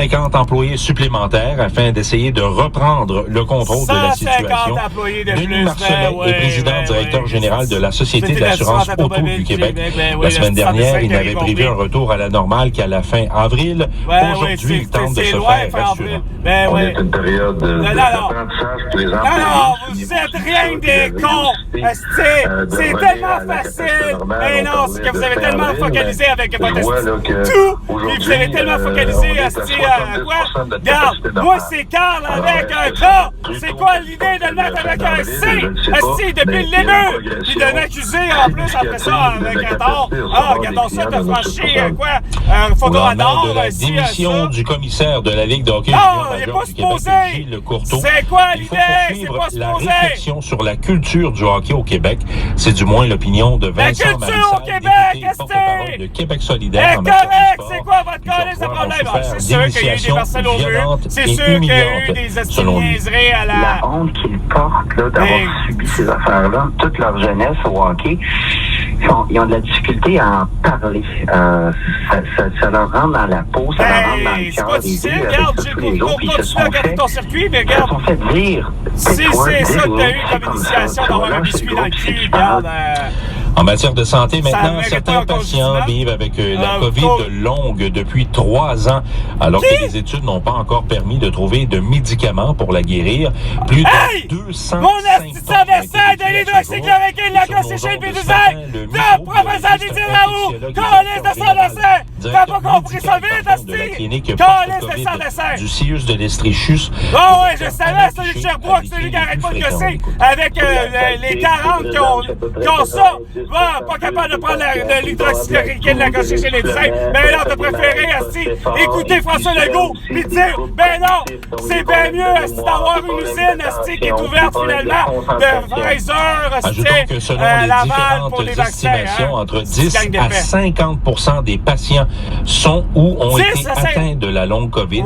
50 employés supplémentaires afin d'essayer de reprendre le contrôle de la situation. Denis Marcellet est président-directeur général de la Société d'assurance auto du Québec. La semaine dernière, il n'avait prévu un retour à la normale qu'à la fin avril. Aujourd'hui, il tente de se faire rassurant. On est une période d'apprentissage pour les employés. Non, vous êtes rien des cons! C'est tellement facile! Mais non, c'est que vous avez tellement focalisé avec votre tout! Puis vous avez tellement focalisé à quoi? Regarde, moi c'est Carl avec un K! C'est quoi l'idée de le mettre avec un C? Asti, depuis le début! Puis de m'accuser en plus après ça avec un tort. Ah, regardons ça, t'as franchi quoi? Un photoradar, de la démission du commissaire de la Ligue de hockey junior major du Québec, Gilles Courteau. C'est quoi l'idée? C'est pas la supposé! réflexion sur la culture du hockey au Québec. C'est du moins l'opinion de Vincent culture Marissal, au Québec, député porte-parole de Québec solidaire en C'est matière de correct, sport, c'est quoi votre calice de problème? C'est sûr qu'il y a eu des personnes au mur, c'est sûr qu'il y a eu des niaiseries à La honte qu'ils portent là, d'avoir subi ces affaires-là, toute leur jeunesse au hockey, ils ont de la difficulté à en parler. Ça leur rentre dans la peau, ça leur rentre dans le cœur. C'est pas difficile, regarde, j'ai le cours continue à garder ton circuit, mais regarde. Ils se sont fait dire. Si c'est ça que t'as eu comme initiation d'avoir un biscuit dans le cul, regarde. En matière de santé, maintenant, certains patients vivent avec la COVID longue depuis 3 ans, alors que les études n'ont pas encore permis de trouver de médicaments pour la guérir. Plus de 200 Mon assistant d'essai de l'hydroxychloroquine, la glycéchine pédusine, de professeur Didier Raoult, calice de son essai! T'as pas compris ça vite, asti? Calice de son essai! Du CIUS de l'Estrichus. Oh ouais, je savais, celui de Sherbrooke, celui qui arrête pas de gosser, avec les 40 qui ont ça! Va, pas capable de prendre de l'hydroxychloroquine, la glycéchine et du sein. Mais là, t'as préféré, asti, écouter François Legault, pis dire, ben non, c'est bien mieux, asti, d'avoir une usine, asti, qui est ouverte finalement, de Pfizer, asti, Laval pour les vaccins. Entre 10 à 50% des patients sont ou ont été atteints de la longue COVID.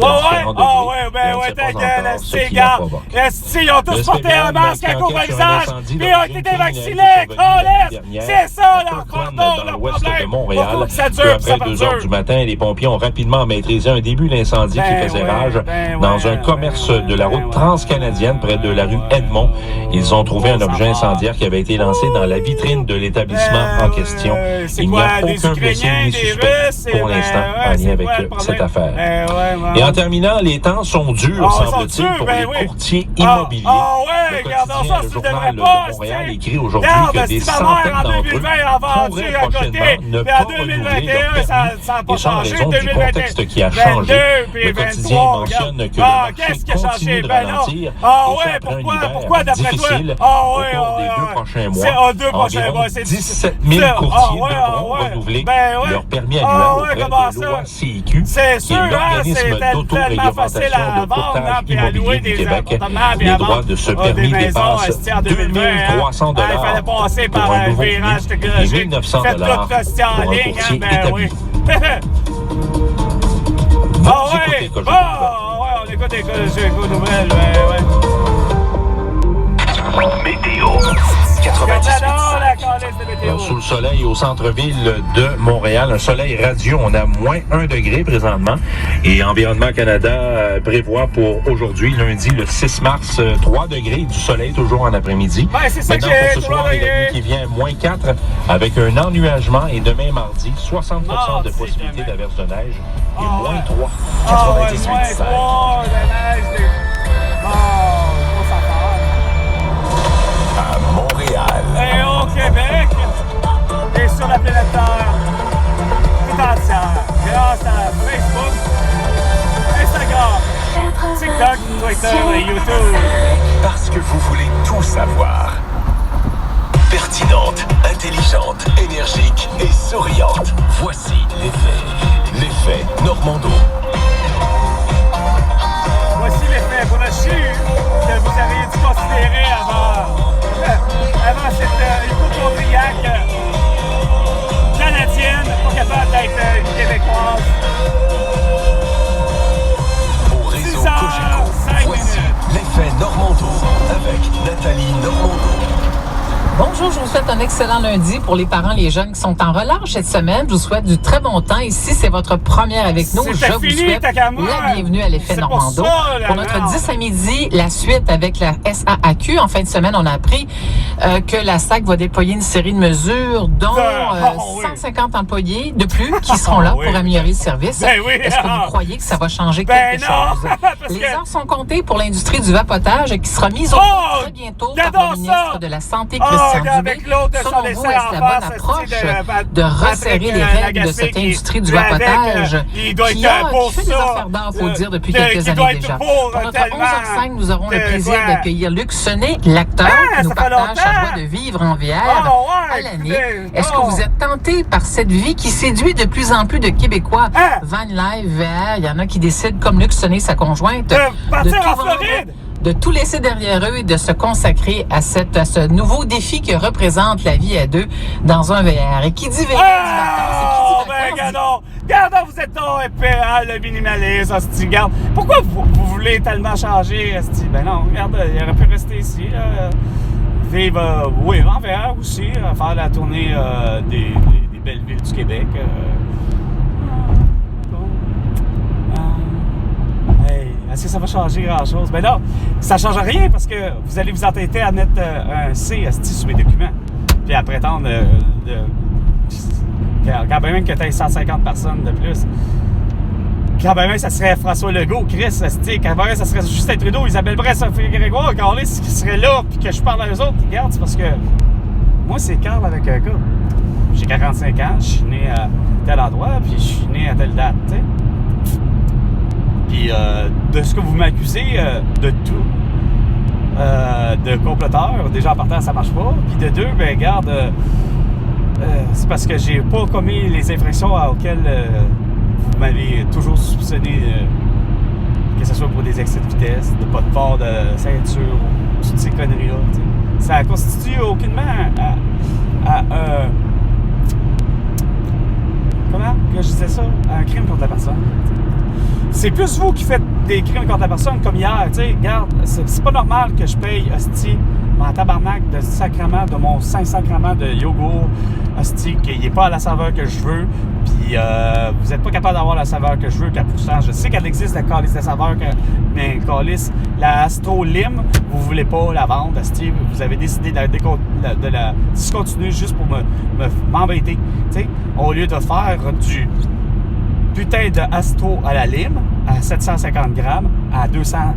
Ta gueule, asti, gars. Asti, ils ont tous porté un masque à couvre le visage, pis ils ont été vaccinés, calice! C'est ça, leur problème! De Montréal. Ça dure, Après 2 heures du matin, les pompiers ont rapidement maîtrisé un début d'incendie qui faisait rage dans un commerce de la route transcanadienne près de la rue Edmond. Ils ont trouvé un objet incendiaire qui avait été lancé dans la vitrine de l'établissement en question. Il n'y a aucun blessé ni suspect pour l'instant en lien avec cette affaire. Et en terminant, les temps sont durs, semble-t-il, pour les courtiers immobiliers. Le quotidien, le journal de Montréal écrit aujourd'hui que des centaines d'entre eux pourraient prochainement ne pas renouveler leur permis, et sans raison du contexte qui a changé. Le quotidien mentionne que le marché continue de ralentir, et après un hiver difficile, au cours des 2 prochains mois, environ 17 000 courtiers devront renouveler leur permis annuel auprès de l'OACIQ, qui est l'organisme d'autoréglementation de courtage immobilier du Québec. Les droits de ce permis dépassent 2 300 $ pour un nouveau permis et 1 900 $ pour un courtier établi. On écoute les nouvelles, Météo 98.5. Alors, sous le soleil au centre-ville de Montréal, un soleil radieux, on a moins 1 degré présentement. Et Environnement Canada prévoit pour aujourd'hui, lundi, le 6 mars, 3 degrés, du soleil toujours en après-midi. Maintenant, pour ce soir et la nuit qui vient, moins 4, avec un ennuagement. Et demain, mardi, 60% de possibilité d'averse de neige et moins 3. 98.5. À Montréal. Et au Québec, et sur la planète Terre, tout entière, grâce à Facebook, Instagram, TikTok, Twitter et YouTube. Parce que vous voulez tout savoir. Pertinente, intelligente, énergique et souriante. Voici l'effet Normando. Voici l'effet brochu que vous auriez dû considérer avant cette hypochondriaque canadienne, pas capable d'être une Québécoise. Au réseau Cogeco, voici l'effet Normando avec Nathalie Normando. Bonjour Josué. souhaite un excellent lundi pour les parents, les jeunes qui sont en relâche cette semaine. Je vous souhaite du très bon temps. Ici, c'est votre première avec nous. Je vous souhaite la bienvenue à l'effet Normando. Pour notre 10 à midi, la suite avec la SAAQ. En fin de semaine, on a appris que la SAC va déployer une série de mesures, dont 150 employés de plus qui seront là pour améliorer le service. Est-ce que vous croyez que ça va changer quelque chose? Les heures sont comptées pour l'industrie du vapotage qui sera mise au point très bientôt par le ministre de la Santé, Christian Dubé. Selon vous, est-ce la bonne approche de resserrer les règles de cette industrie du vapotage qui fait des affaires d'or, il faut dire, depuis quelques années déjà? Pour notre 11h05, nous aurons le plaisir d'accueillir Luc Sonnet, l'acteur qui nous partage sa joie de vivre en VR à l'année. Est-ce que vous êtes tenté par cette vie qui séduit de plus en plus de Québécois? Van Live, VR, il y en a qui décident, comme Luc Sonnet, sa conjointe, de tout laisser derrière eux et de se consacrer à ce nouveau défi que représente la vie à deux dans un VR. Et qui dit VR, dit vacances, et qui dit vacances, Regarde, vous êtes donc épais, le minimalisme, hostie, regarde. Pourquoi vous voulez tellement changer, hostie? Ben non, regarde, il aurait pu rester ici, là. Vivre, oui, en VR aussi, faire la tournée des belles villes du Québec. Est-ce que ça va changer grand-chose? Ben là, ça ne change rien parce que vous allez vous entêter à mettre un C sur mes documents. Puis à prétendre quand même que tu aies 150 personnes de plus. Quand même ça serait François Legault, Chris, quand même ça serait Justin Trudeau, Isabelle Bresse, Grégoire, Carlis qui serait là puis que je parle à eux autres. Regarde, c'est parce que moi, c'est Carl avec un gars. J'ai 45 ans, je suis né à tel endroit, puis je suis né à telle date, tu sais. Puis de ce que vous m'accusez de tout, de comploteur, déjà en partant ça marche pas. Puis de deux, ben regarde, c'est parce que j'ai pas commis les infractions auxquelles vous m'avez toujours soupçonné, que ce soit pour des excès de vitesse, de pas de port de ceinture, toutes ces conneries-là. T'sais. Ça constitue aucunement comment que je disais ça? Un crime contre la personne. T'sais. C'est plus vous qui faites des crimes contre la personne comme hier, tu sais, regarde, c'est pas normal que je paye, hostie, mon tabarnak de sacrement, de mon Saint-Sacrement de yogourt, hostie, qu'il n'est pas à la saveur que je veux, puis vous n'êtes pas capable d'avoir la saveur que je veux, 4%. Je sais qu'elle existe, la calice de saveur, mais calice, la Astro Lim, vous voulez pas la vendre, hostie, vous avez décidé de la discontinuer juste pour m'embêter, tu sais, au lieu de faire du putain de Astro à la lime à 750 grammes à 250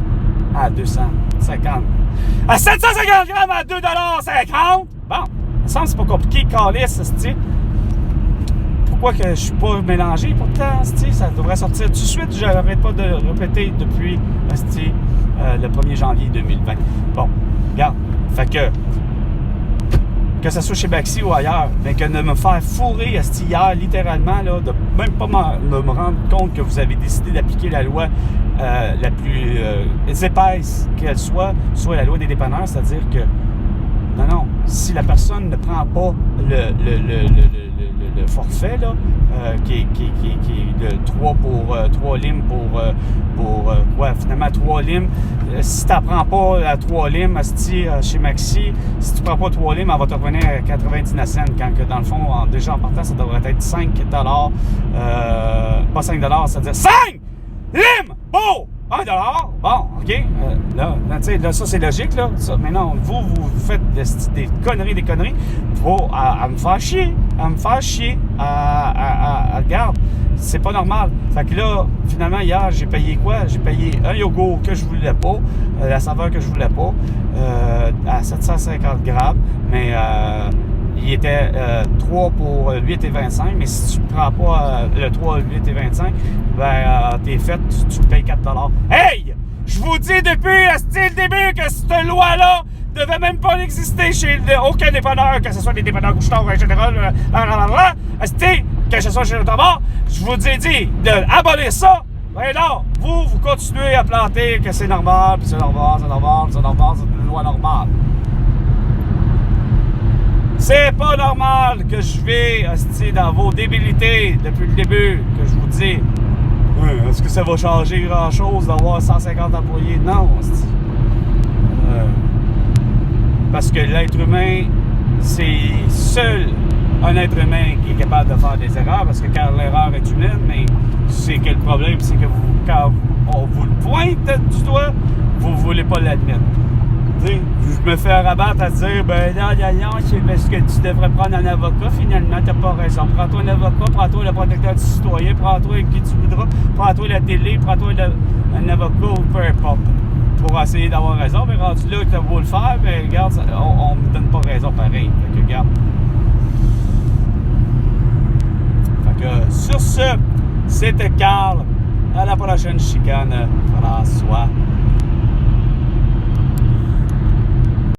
à 750 grammes à 2,50 $. Bon, il me semble que c'est pas compliqué, calice, c'ti. Pourquoi que je suis pas mélangé pourtant, c'ti, ça devrait sortir tout de suite, je n'arrête pas de répéter depuis le 1er janvier 2020. Bon, regarde, fait que ce soit chez Baxi ou ailleurs, mais que de me faire fourrer hier, littéralement, là, de même pas me rendre compte que vous avez décidé d'appliquer la loi la plus épaisse qu'elle soit la loi des dépanneurs, c'est-à-dire que, non, si la personne ne prend pas le forfait, là, qui est de 3 limes pour finalement 3 limes. Si tu n'apprends pas la 3 limes, chez Maxi, si tu ne prends pas 3 limes, elle va te revenir à 99 cents, quand que dans le fond, déjà en partant, ça devrait être 5 $, pas 5 $, c'est-à-dire 5 limes! Bon! 1 $, bon, OK. Là, ça, c'est logique, là. Ça, mais non, vous faites des conneries pour à me faire chier. Regarde, c'est pas normal. Fait que là, finalement, hier, j'ai payé quoi? J'ai payé un yogourt que je voulais pas, la saveur que je voulais pas, à 750 grammes, mais il était 3 pour 8,25, mais si tu ne prends pas le 3 8,25, ben t'es fait, tu payes 4 $. Hey! Je vous dis depuis le début que cette loi-là devait même pas exister chez aucun dépanneur, que ce soit des dépanneurs Couche-Tard en général, que ce soit chez le tabac. Je vous ai dit d'abolir ça. Ben non, vous continuez à planter que c'est normal, puis c'est normal, c'est une loi normale. C'est pas normal que je vais dans vos débilités depuis le début, que je vous dis. Est-ce que ça va changer grand-chose d'avoir 150 employés? Non, parce que l'être humain c'est seul un être humain qui est capable de faire des erreurs, parce que quand l'erreur est humaine, mais c'est que le problème, c'est que quand on vous le pointe du doigt, vous ne voulez pas l'admettre. T'sais, je me fais rabattre à dire, ben non, c'est parce que tu devrais prendre un avocat, finalement, t'as pas raison. Prends-toi un avocat, prends-toi le protecteur du citoyen, prends-toi qui tu voudras, prends-toi la télé, prends-toi un avocat ou peu importe. Pour essayer d'avoir raison, mais rendu là, t'as beau le faire, mais regarde, on me donne pas raison pareil. Fait que regarde. Fait que sur ce, c'était Carl. À la prochaine chicane, François.